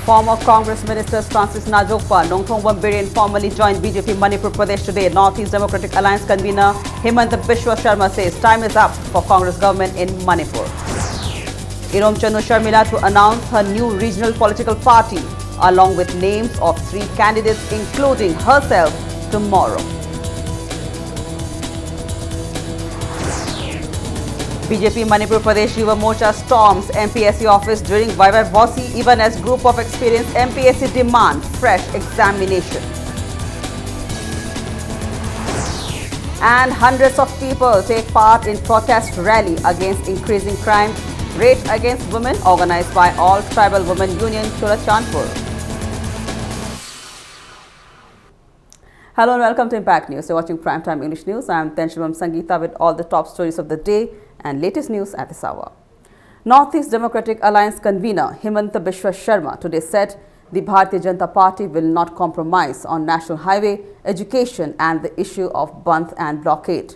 Former Congress Ministers Francis Najokpa, Nongthong Bambirin formally joined BJP Manipur Pradesh today. Northeast Democratic Alliance convener Himanta Biswa Sharma says time is up for Congress government in Manipur. Irom Channu Sharmila to announce her new regional political party along with names of 3 candidates including herself tomorrow. BJP Manipur Pradesh Yuva Morcha storms MPSC office during Viva Vosi even as group of experienced MPSC demand fresh examination. And hundreds of people take part in protest rally against increasing crime rate against women organized by All Tribal Women Union Churachandpur. Hello and welcome to Impact News. You're watching Primetime English News. I'm Tenshibam Sangeeta with all the top stories of the day and latest news at this hour. Northeast Democratic Alliance convener Himanta Biswa Sharma today said the Bharatiya Janata Party will not compromise on national highway, education and the issue of bandh and blockade.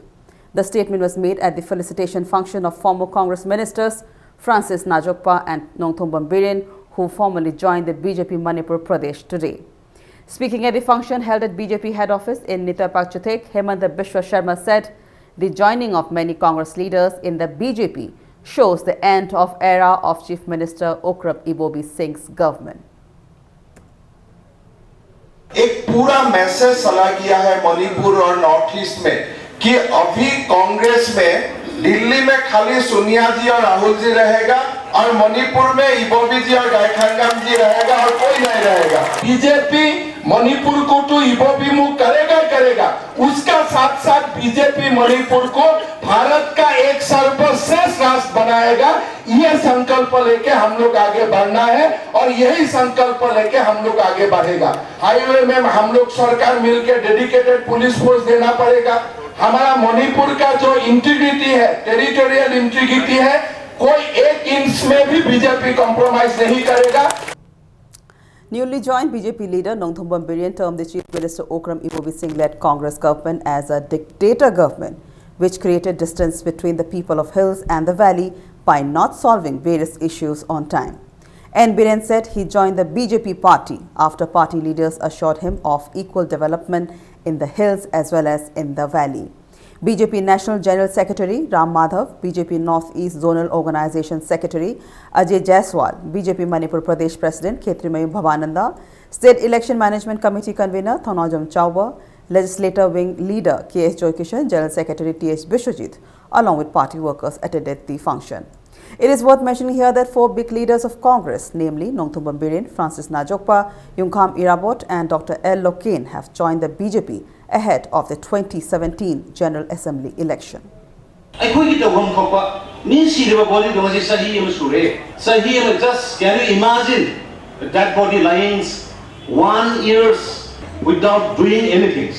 The statement was made at the felicitation function of former Congress ministers Francis Najokpa and Nongthong Bambirin, who formally joined the BJP Manipur Pradesh today. Speaking at the function held at BJP head office in Nitapakchatek, Himanta Biswa Sharma said the joining of many Congress leaders in the BJP shows the end of era of Chief Minister Okram Ibobi Singh's government. एक पूरा message चला गया है मणिपुर और north east में कि अभी कांग्रेस में दिल्ली में खाली सोनिया जी और राहुल जी रहेगा और मणिपुर में इबोबी जी और गायखानगाम जी रहेगा और कोई नहीं रहेगा। बीजेपी मणिपुर को तो इबोबी मुक्त करेगा उसका साथ साथ बीजेपी मणिपुर को भारत का एक सर्वश्रेष्ठ राष्ट्र बनाएगा। यह संकल्प लेके हम लोग आगे बढ़ना है और यही संकल्प लेके हम लोग आगे बढ़ेगा। हाईवे में हम लोग सरकार मिलकर डेडिकेटेड पुलिस फोर्स देना पड़ेगा। हमारा मणिपुर का जो इंटीग्रिटी है, टेरिटोरियल इंटीग्रिटी है, कोई एक इंच में भी बीजेपी कॉम्प्रोमाइज नहीं करेगा। Newly joined BJP leader Nongthong Bambirin termed the Chief Minister Okram Ibobi Singh-led Congress government as a dictator government, which created distance between the people of Hills and the Valley by not solving various issues on time. N. Biren said he joined the BJP party after party leaders assured him of equal development in the Hills as well as in the Valley. BJP National General Secretary Ram Madhav, BJP Northeast Zonal Organization Secretary Ajay Jaiswal, BJP Manipur Pradesh President Khetrimayu Bhavananda, State Election Management Committee Convener Thonojam Chauba, Legislator Wing Leader K.S. Joykishan, General Secretary T.H. Bishwajit, along with party workers attended the function. It is worth mentioning here that 4 big leaders of Congress, namely Nongthong Bambirin, Francis Najokpa, Yungkham Irabot and Dr. L. Loken have joined the BJP ahead of the 2017 General Assembly election. Just can you imagine that body lying 1 year without doing anything?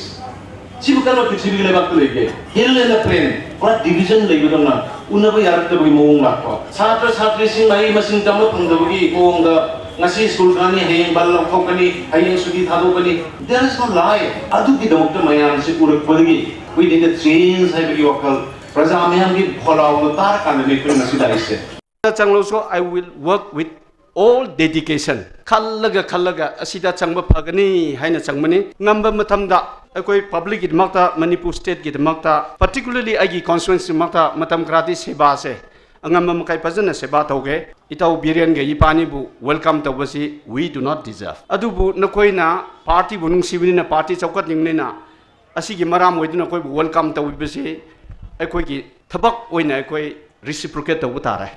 Hill and the plain, what division they would not. Unaba Yaratabi Mungla. Satra Satri Sing Mai Masin Tamo Pundabi, the Nasi Sultani, Haying Bala Company, Haying Sudi Hadopani. There is no lie. Aduki Dr. Mayan Sipur Purgi. We did the chains, heavy local. Razamian Polo, the Tark and the Mikun Nasida. Changloso, I will work with all dedication. Kalaga, Asida Changba Pagani, Haina Changmani, number Matamda. Akoi public git makta Manipur state git makta particularly agi constituency makta matam gratis seba se angam makai pajana seba tauge itau birian ge ipani bu welcome tawasi we do not deserve adubu nakoi na party bunung sibini na party chaukat ningni na asigi maram oiduna koi welcome tawibase akoi gi thabak oina akoi reciprocate tawu tare.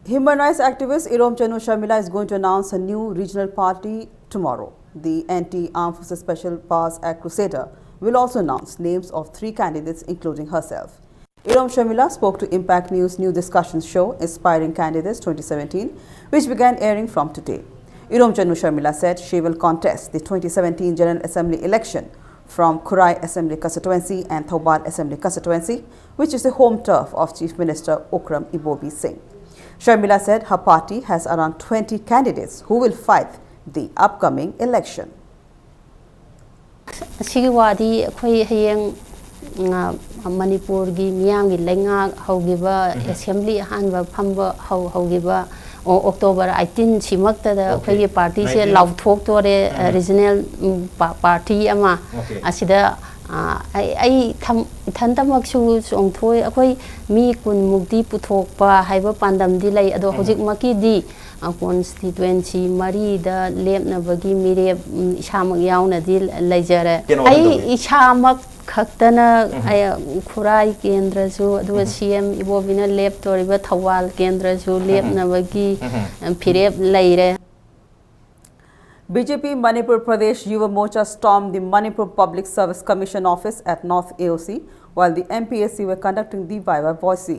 Human rights activist Irom Channu Sharmila is going to announce a new regional party tomorrow. The Anti-Armed Forces Special Powers Act Crusader will also announce names of 3 candidates, including herself. Irom Sharmila spoke to Impact News' new discussion show, Inspiring Candidates 2017, which began airing from today. Irom Channu Sharmila said she will contest the 2017 General Assembly election from Kurai Assembly Constituency and Thoubal Assembly Constituency, which is the home turf of Chief Minister Okram Ibobi Singh. Sharmila said her party has around 20 candidates who will fight the upcoming election. Sigwadi khoi hayeng Manipurgi miyamgi lenga haugiba assembly hanba phamba haugiba October 18 simakta da khoi party se lauthok tore regional party ama asida ai thantamaksu chongthoi akhoi mi kun mukti puthokpa haiba pandam di lai ado hojik maki di constituency mari da lepnabagi mire isamak yauna di laijare ai isamak khaktana khurai kendra su adu CM ibobina lep toriba thawal kendra su lepnabagi phirep laire. BJP Manipur Pradesh Yuva Morcha stormed the Manipur Public Service Commission office at North AOC while the MPSC were conducting the Viva Voice.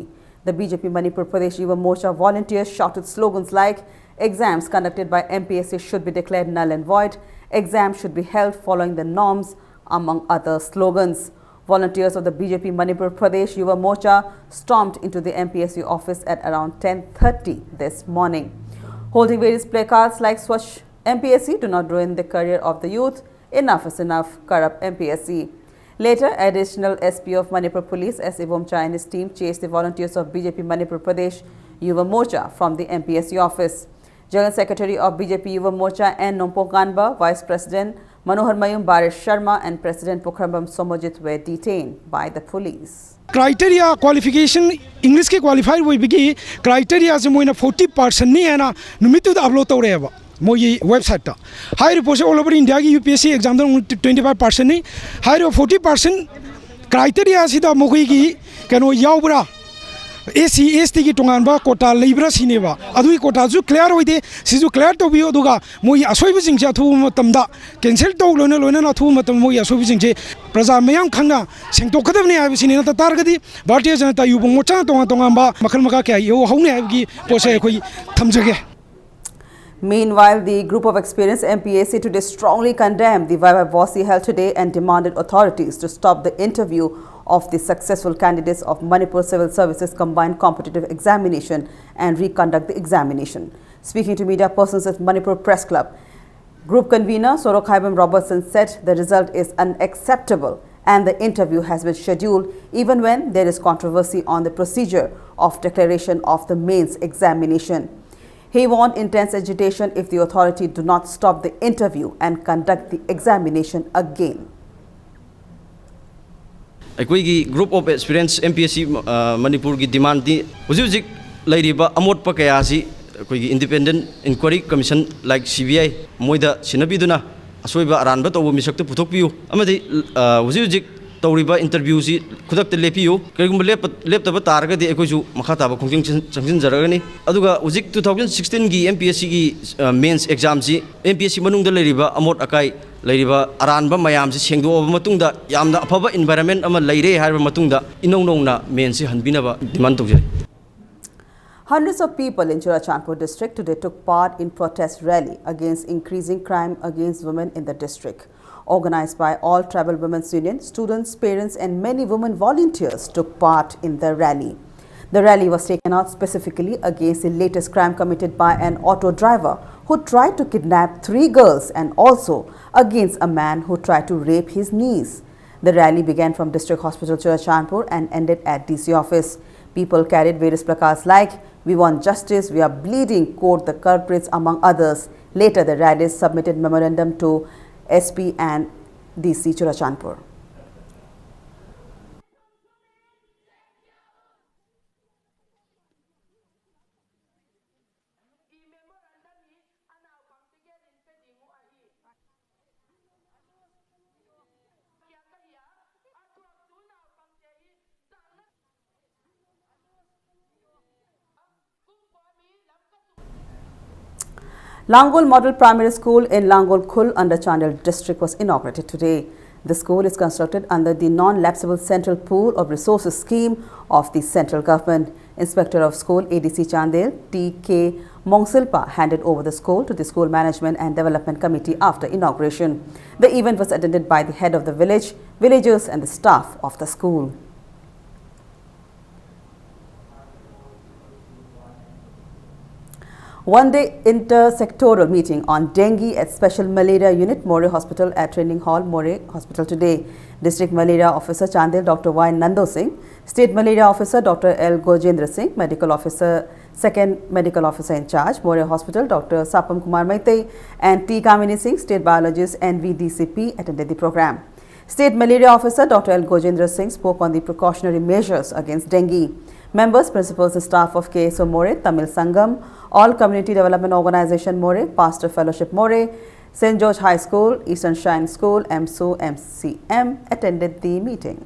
The BJP Manipur Pradesh Yuva Morcha volunteers shouted slogans like exams conducted by MPSC should be declared null and void, exams should be held following the norms, among other slogans. Volunteers of the BJP Manipur Pradesh Yuva Morcha stormed into the MPSC office at around 10:30 this morning, holding various placards like Swachh MPSC, do not ruin the career of the youth, enough is enough, corrupt MPSC. Later, additional SP of Manipur Police S. Ibomcha and his team chased the volunteers of BJP Manipur Pradesh Yuva Morcha from the MPSC office. General Secretary of BJP Yuva Morcha N. Nompong Ganba, Vice President Manohar Mayum Barish Sharma and President Pukhrambam Somojit were detained by the police. Criteria qualification English ke qualified we bigi criteria se moina 40% ni ana numitu da upload tawreba moi website ta high report all over India ki UPSC exam da 25% ni high 40% criteria sida mogui ki kano yaubra AC ST ki tonganba quota libra sineba adui quota ju clear hoide siju clear to bio duga moi asoi bu jingja thu matamda cancel to loina loina na thu matam moi asoi bu jingje praja mayam khanga sengtok khadabni ha bisini na targadi bharatiya janata yubung mocha tongamba makhal maka kya yo haune ha gi pose khoi thamjage. Meanwhile, the group of experienced MPSC today strongly condemned the Viva Voice held today and demanded authorities to stop the interview of the successful candidates of Manipur Civil Services Combined Competitive Examination and reconduct the examination. Speaking to media persons at Manipur Press Club, Group convener Sorok Haibam Robertson said the result is unacceptable and the interview has been scheduled even when there is controversy on the procedure of declaration of the mains examination. He warned intense agitation if the authority do not stop the interview and conduct the examination again. Aikoigi group of experienced MPSC Manipur ki demand di hujik lairiba amot pa kaya si aikoigi independent inquiry commission like CBI moida sinabiduna asoiba aranba tobo misakta puthokpiu amadi hujik tawriba interview si khudak te lepiu kaigum leptaba targa de aikoju makha ba khongjing changsin jaragani aduga hujik 2016 gi MPSC gi mains exam si MPSC manung da lairiba amot akai lairiba aranba mayam si sengdo matungda yamna afaba environment ama laire harba matungda inongnongna main si hanbinaba demand tawjari. Hundreds of people in Churachandpur district today took part in protest rally against increasing crime against women in the district. Organized by all tribal women's union, students, parents and many women volunteers took part in the rally. The rally was taken out specifically against the latest crime committed by an auto driver who tried to kidnap 3 girls and also against a man who tried to rape his niece. The rally began from District Hospital Churachandpur and ended at DC office. People carried various placards like, "We want justice, we are bleeding, quote the culprits," among others. Later, the rallies submitted memorandum to SP and DC Churachandpur. Langol Model Primary School in Langol Khul under Chandel district was inaugurated today. The school is constructed under the non-lapsable Central Pool of Resources scheme of the central government. Inspector of School ADC Chandel T.K. Mongsilpa handed over the school to the School Management and Development Committee after inauguration. The event was attended by the head of the village, villagers and the staff of the school. one-day intersectoral meeting on dengue at Special Malaria Unit, Moreh Hospital at Training Hall, Moreh Hospital today. District Malaria Officer Chandil Dr. Y. Nando Singh, State Malaria Officer Dr. L. Gojendra Singh, Medical Officer, Second Medical Officer in Charge, Moreh Hospital, Dr. Sapam Kumar Maitei, and T. Kamini Singh, State Biologist, NVDCP, attended the program. State Malaria Officer Dr. L. Gojendra Singh spoke on the precautionary measures against dengue. Members, principals and staff of KSO Moreh, Tamil Sangam, All Community Development Organization Moreh, Pastor Fellowship Moreh, St. George High School, Eastern Shine School, MSO, MCM attended the meeting.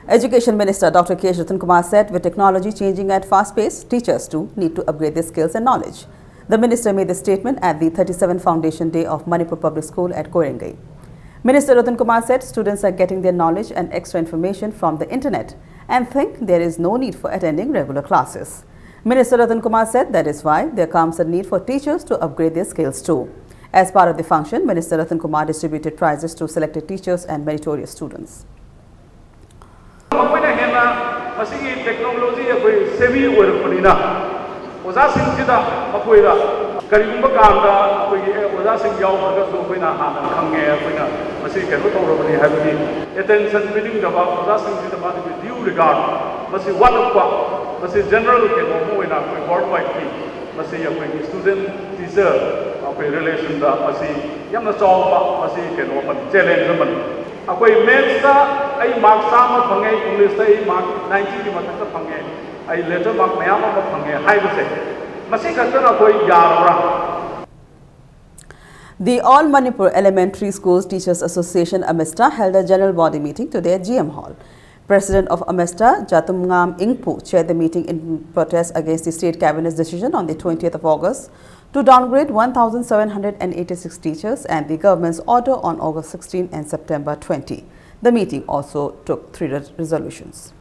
Education Minister Dr. K. Ratan Kumar said, with technology changing at fast pace, teachers too need to upgrade their skills and knowledge. The minister made the statement at the 37th Foundation Day of Manipur Public School at Korengai. Minister Ratan Kumar said students are getting their knowledge and extra information from the internet and think there is no need for attending regular classes. Minister Ratan Kumar said that is why there comes a need for teachers to upgrade their skills too. As part of the function, Minister Ratan Kumar distributed prizes to selected teachers and meritorious students. Karigumba Kanda, Oza Singyao, Sopina, Kange, Masika, attention reading about Oza Singh with due regard. Masi one of Masi General Kenomo worldwide team, Masi student teacher of a relation, Masi Yamasaw, Masi Kenoman, challenge. Akwai Mensa, I mark Sama Pange, English, I mark 90 Mataka Pange, I later mark Mayama Pange, high to say. The All Manipur Elementary Schools Teachers Association Amesta held a general body meeting today at GM Hall. President of Amesta, Jatumngam Ingpu, chaired the meeting in protest against the state cabinet's decision on the 20th of August to downgrade 1,786 teachers and the government's order on August 16 and September 20. The meeting also took 3 resolutions.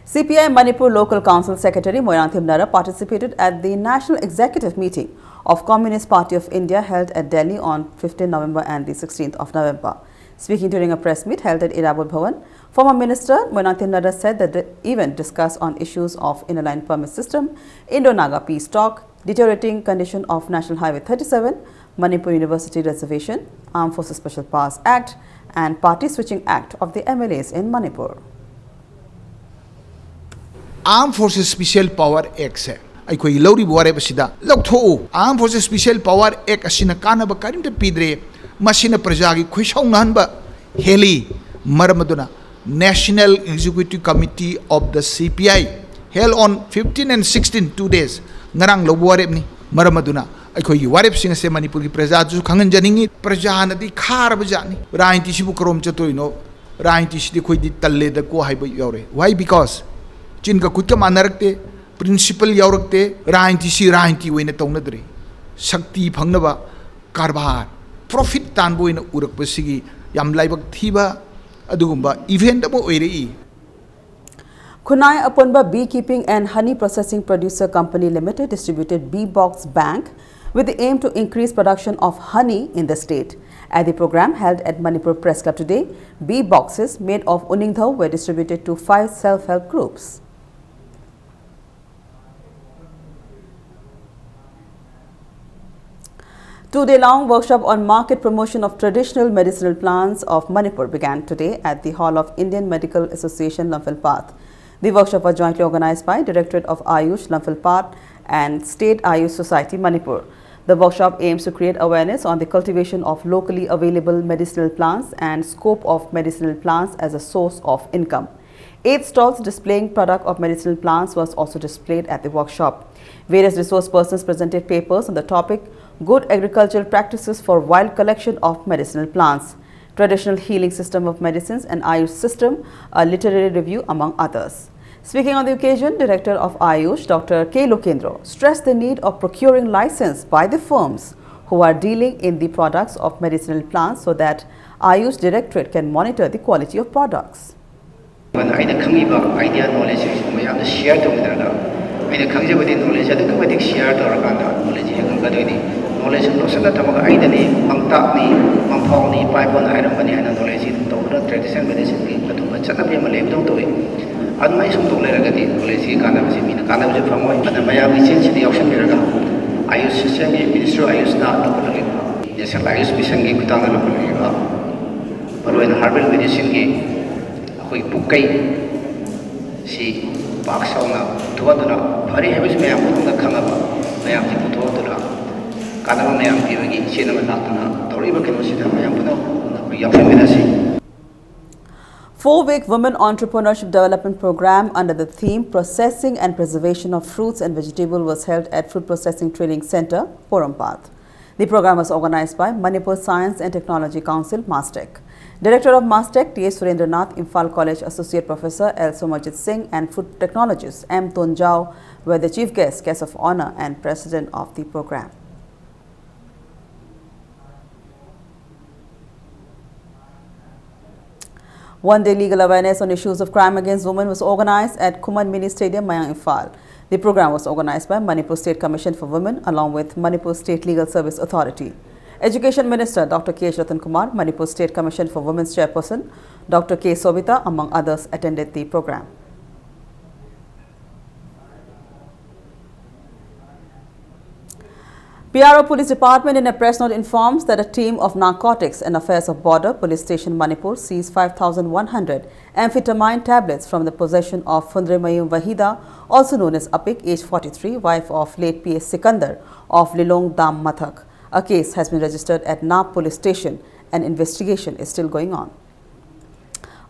CPI Manipur Local Council Secretary Moiranthim Nara participated at the National Executive Meeting of Communist Party of India held at Delhi on 15 November and the 16th of November. Speaking during a press meet held at Irabad Bhavan, former Minister Moiranthim Nara said that the event discussed on issues of inner line permit system, Indo-Naga peace talk, deteriorating condition of National Highway 37, Manipur University Reservation, Armed Forces Special Powers Act and Party Switching Act of the MLAs in Manipur. Armed Forces Special Power Act se aikoi lori buare basida lokthou Armed Forces Special Power Act asina kanaba karimta pidre masina praja gi khuisau nanba heli maramaduna National Executive Committee of the CPI held on 15 and 16 2 days ngarang lo buare ni maramaduna aikoi gi warep singa se Manipur gi praja ju khangan janingi praja na di khar bajani rainti sibu krom chatoino rainti sidi khoi di talle da ko haiba yore why because Chinka kutka manarakte, principal yaurakte, rainti si rainti wena taunadre. Shakti phangnaba, karbar, profit tanbo ina urak pasigi, yam laibak thiba, adugumba, event amo oirei. Kunai Apunba Beekeeping and Honey Processing Producer Company Limited distributed Bee Box Bank with the aim to increase production of honey in the state. At the program held at Manipur Press Club today, bee boxes made of uningthau were distributed to 5 self-help groups. Two-day-long workshop on market promotion of traditional medicinal plants of Manipur began today at the Hall of Indian Medical Association, Lamphilpath. The workshop was jointly organized by Directorate of Ayush, Lamphilpath and State Ayush Society, Manipur. The workshop aims to create awareness on the cultivation of locally available medicinal plants and scope of medicinal plants as a source of income. 8 stalls displaying product of medicinal plants was also displayed at the workshop. Various resource persons presented papers on the topic Good Agricultural Practices for Wild Collection of Medicinal Plants, Traditional Healing System of Medicines and Ayush System, a literary review among others. Speaking on the occasion, Director of Ayush, Dr. K. Lokendra, stressed the need of procuring license by the firms who are dealing in the products of medicinal plants so that Ayush Directorate can monitor the quality of products. knowledge no sana thamaka aidani mangtakni mangphokni paipon airam bani hana knowledge to traditional medicine ki pathuma chana be malem dong toy admai sum to lera gati knowledge ki kana basi mina kana basi famoi ana maya bi chen chidi option beraga ayush system ki minister ayush na to lagi national ayush mission ki kutanga lo lagi baloi herbal medicine ki koi pukai si baksauna thuaduna phari habis mayam putna khangaba mayam ji puthoduna kanama mayam pibagi chenama natana thoriba kenosida mayam puno option benasi. 4-week Women Entrepreneurship Development Program under the theme Processing and Preservation of Fruits and Vegetables was held at Fruit Processing Training Center, Porampaath. The program was organized by Manipur Science and Technology Council, MASTEC. Director of MASTEC, T. Surendranath, Imphal College Associate Professor L. Somajit Singh and food technologist M. Tonjao were the chief guests of honor and president of the program. One-day legal awareness on issues of crime against women was organized at Kuman Mini Stadium, Mayang Imphal. The program was organized by Manipur State Commission for Women along with Manipur State Legal Service Authority. Education Minister Dr. K. Ratan Kumar, Manipur State Commission for Women's Chairperson Dr. K. Sobita, among others, attended the program. PRO Police Department in a press note informs that a team of Narcotics and Affairs of Border Police Station Manipur seized 5,100 amphetamine tablets from the possession of Fundremayum Wahida, also known as Apik, age 43, wife of late PS Sikandar of Lilong Dam Mathak. A case has been registered at Nap Police Station and investigation is still going on.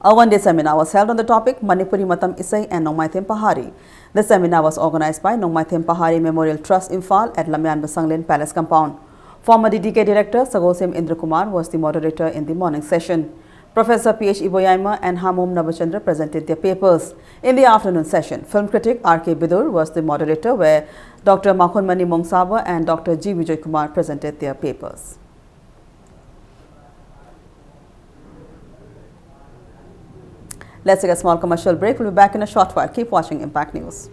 A one-day seminar was held on the topic Manipuri Matam Isai and Nongmai Them Pahari. The seminar was organized by Nongmai Them Pahari Memorial Trust Imphal at Lamyan Basanglin Palace Compound. Former DDK Director Sagosem Indra Kumar was the moderator in the morning session. Professor P.H. Iboyaima and Hamom Nabachandra presented their papers. In the afternoon session, film critic R.K. Bidur was the moderator where Dr. Makhunmani Mongsaba and Dr. G. Vijay Kumar presented their papers. Let's take a small commercial break. We'll be back in a short while. Keep watching Impact News.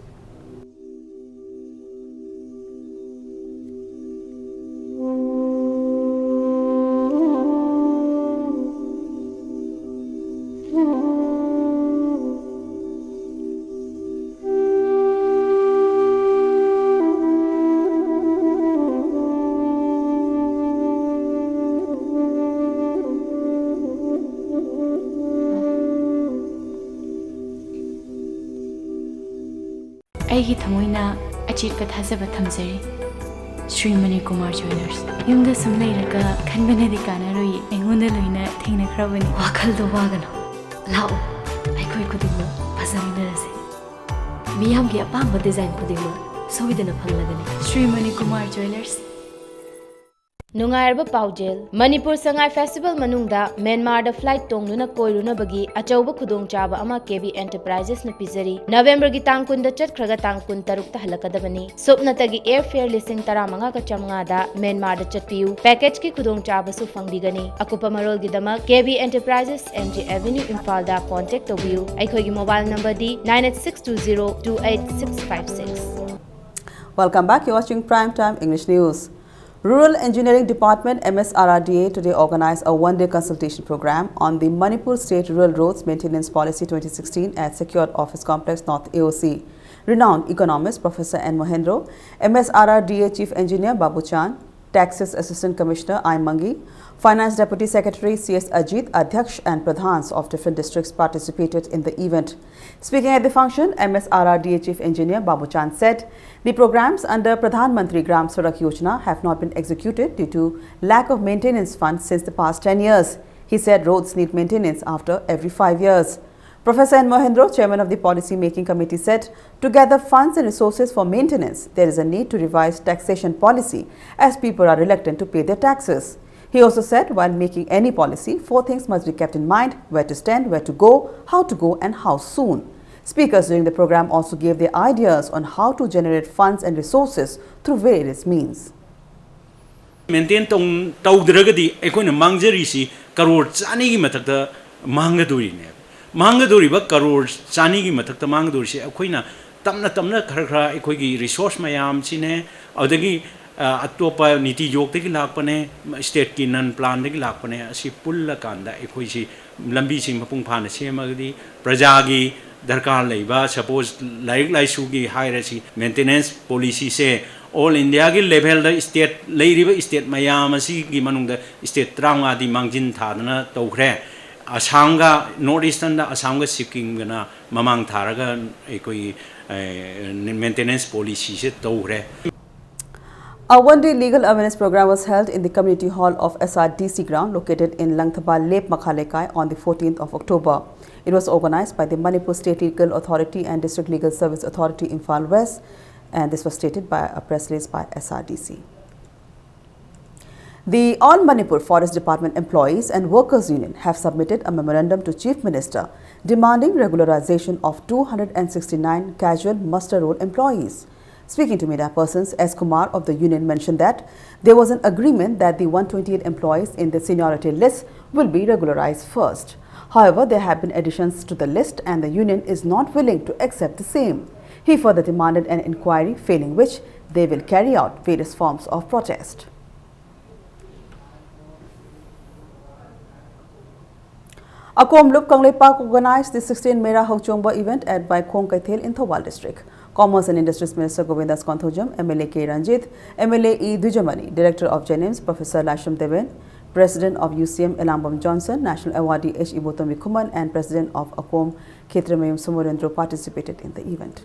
ꯑꯩꯒꯤ ꯊꯃꯣꯏꯅ ꯑꯆꯦꯠꯄ ꯊꯥꯖꯕ ꯊꯝꯖꯔꯤ Shri Mani Kumar jewellers ꯌꯨꯝꯗ ꯁꯨꯝ ꯂꯩꯔꯒ ꯈꯟꯕꯅꯗꯤ ꯀꯥꯟꯅꯔꯣꯏ ꯑꯩꯉꯣꯟꯗ ꯂꯣꯏꯅ ꯊꯦꯡꯅꯈ꯭ꯔꯕꯅꯤ ꯋꯥꯈꯜꯗꯣ ꯋꯥꯒꯅꯨ ꯂꯥꯛꯑꯣ ꯑꯩꯈꯣꯏ ꯈꯨꯗꯤꯡꯃꯛ ꯐꯖꯃꯤꯟꯅꯔꯁꯤ ꯃꯤꯌꯥꯝꯒꯤ ꯑꯄꯥꯝꯕ ꯗꯤꯖꯥꯏꯟ ꯈꯨꯗꯤꯡꯃꯛ ꯁꯣꯏꯗꯅ ꯐꯪꯂꯒꯅꯤ ಶ್ರೀ ಮಣಿ ಕುಮಾರ್ ಜ್ಯುವೆಲರ್ಸ್ नुंगायरबा पाउजेल मणिपुर संगाई फेस्टिवल मनुंगदा म्यांमार दा फ्लाइट तोंगनुना कोइरुनबगी अचौबा खुदोंचाबा अमा केबी एंटरप्राइजेस न पिजरी नवेंबर की तांग कुन दा चटखरगा तांग कुन तरुक ता हलकदबनी सुपनतगी एयर फेयर लिसिंग 15 का चमंगा दा म्यांमार दा चटपियु पैकेज की खुदोंचाबसु फंगबिगनी अकुपा मरोल गिदमा केबी एंटरप्राइजेस एमजी एवेन्यू इम्फाल दा contact तोबियु अखोगी mobile number the 9862028656. Welcome back. You're watching Prime Time English News. Rural Engineering Department MSRRDA today organized a one-day consultation program on the Manipur State Rural Roads Maintenance Policy 2016 at Secured Office Complex North AOC. Renowned economist Professor N. Mohendro, MSRRDA Chief Engineer Babu Chan, Taxes Assistant Commissioner I. Mangi, Finance Deputy Secretary C.S. Ajit, Adhyaksh and Pradhans of different districts participated in the event. Speaking at the function, MSRRDA Chief Engineer Babu Chan said the programs under Pradhan Mantri Gram Sadak Yojana have not been executed due to lack of maintenance funds since the past 10 years. He said roads need maintenance after every 5 years. Professor N. Mohendro, Chairman of the Policy Making Committee, said to gather funds and resources for maintenance, there is a need to revise taxation policy as people are reluctant to pay their taxes. He also said while making any policy, 4 things must be kept in mind: where to stand, where to go and how soon. Speakers during the program also gave their ideas on how to generate funds and resources through various means. Maintain tawdragadi aikoina mangjarisi crore chani gi mathakta mangaduri ne mangaduri ba crore chani gi mathakta mangaduri se aikoina tamna khara khara aikoi gi resource mayam chine adagi अतोपा नीति योग की लापने state की none plan की लापने असी पुल्ल कांदा एकोइसी लंबी सिंह मपुंग फान सेमगदी प्रजा की दरकार लेबा सपोज लाइक लाइसु की हायरसी मेंटेनेंस पॉलिसी से ऑल इंडिया की लेवल द स्टेट लेरिबा स्टेट मयाम असी की मनुंग स्टेट त्रांगा दी मांगजिन थादना तौखरे असम नॉर्थ ईस्टर्न असम सिक्किम गना ममांग थारगा एकोई मेंटेनेंस पॉलिसी से तौखरे. A one-day legal awareness program was held in the community hall of SRDC ground located in Langthaba, Lep Makhalekai on the 14th of October. It was organized by the Manipur State Legal Authority and District Legal Service Authority Imphal West, and this was stated by a press release by SRDC. The All Manipur Forest Department Employees and Workers Union have submitted a memorandum to Chief Minister demanding regularization of 269 casual muster roll employees. Speaking to media persons, S. Kumar of the union mentioned that there was an agreement that the 128 employees in the seniority list will be regularized first. However, there have been additions to the list and the union is not willing to accept the same. He further demanded an inquiry, failing which they will carry out various forms of protest. Akom Lup Kanglei Park organized the 16th Mera Hokchongba event at Baikong Kaithel in Thawal district. Commerce and Industries Minister Govindas Konthojam, MLA K. Ranjit, MLA E. Dujamani, Director of JNIMS Professor Lasham Deven, President of UCM Elambam Johnson, National Awardee H. Ibotomi Kuman and President of Akom Khetramayum Sumurendro participated in the event.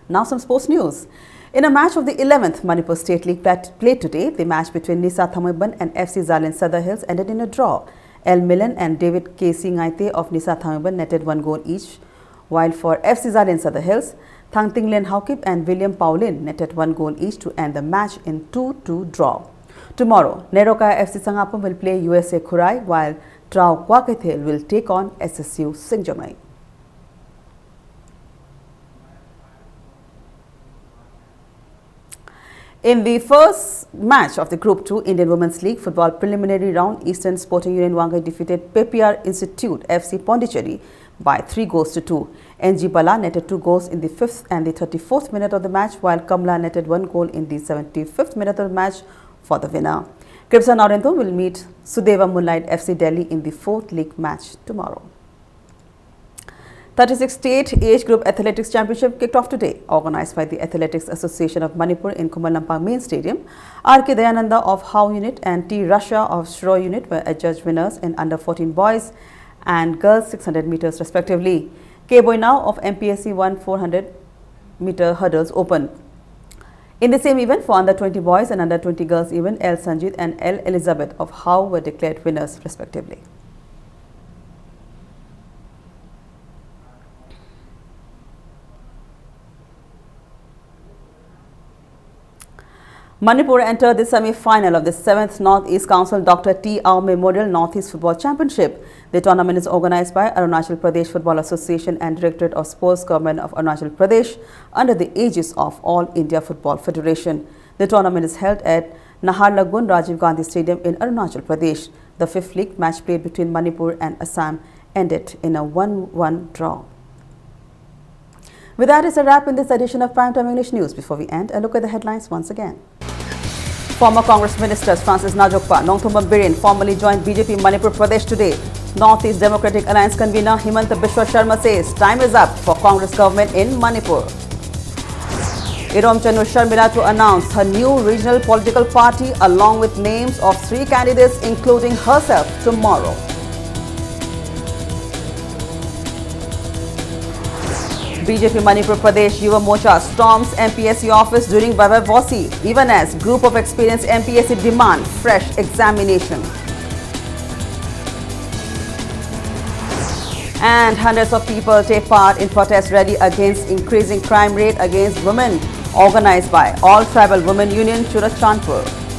Now some sports news. In a match of the 11th Manipur State League played today, the match between Nisa Thamaiban and FC Zalin Sadar Hills ended in a draw. El Milan and David K. Singaite of Nisa Thamaiban netted 1 goal each, while for FC Zalin Sadar Hills, Thang Tinglen Haukip and William Paulin netted 1 goal each to end the match in 2-2 draw. Tomorrow, Neroka FC Sangapum will play USA Khurai, while Trao Kwakaithel will take on SSU Singjamai. In the first match of the Group 2 Indian Women's League Football Preliminary Round, Eastern Sporting Union Wangai defeated Pepiar Institute FC Pondicherry by 3 goals to 2. NG Bala netted 2 goals in the 5th and the 34th minute of the match, while Kamla netted 1 goal in the 75th minute of the match for the winner. Kripsa Norento will meet Sudeva Moonlight FC Delhi in the 4th league match tomorrow. 36th State Age Group Athletics Championship kicked off today, organized by the Athletics Association of Manipur in Kumalampa Main Stadium. R.K. Dayananda of How Unit and T. Russia of Shro Unit were adjudged winners in under 14 boys and girls 600 meters respectively. K. Boynau of MPSC won 400 meter hurdles open. In the same event, for under 20 boys and under 20 girls even, L. Sanjit and L. Elizabeth of How were declared winners respectively. Manipur entered the semi-final of the 7th North-East Council Dr. T. Ao Memorial North-East Football Championship. The tournament is organized by Arunachal Pradesh Football Association and Directorate of Sports Government of Arunachal Pradesh under the aegis of All India Football Federation. The tournament is held at Naharlagun Rajiv Gandhi Stadium in Arunachal Pradesh. The 5th league match played between Manipur and Assam ended in a 1-1 draw. With that is a wrap in this edition of Primetime English News. Before we end, a look at the headlines once again. Former Congress Ministers Francis Najokpa, Nongthombam Biren formally joined BJP Manipur Pradesh today. Northeast Democratic Alliance convener Himanta Biswa Sharma says time is up for Congress government in Manipur. Irom Chanu Sharmila to announce her new regional political party along with names of 3 candidates including herself tomorrow. BJP Manipur Pradesh Yuva Mocha storms MPSC office during Vaibhav Vosi, even as group of experienced MPSC demand fresh examination. And hundreds of people take part in protest rally against increasing crime rate against women, organized by All Tribal Women Union, Churachandpur.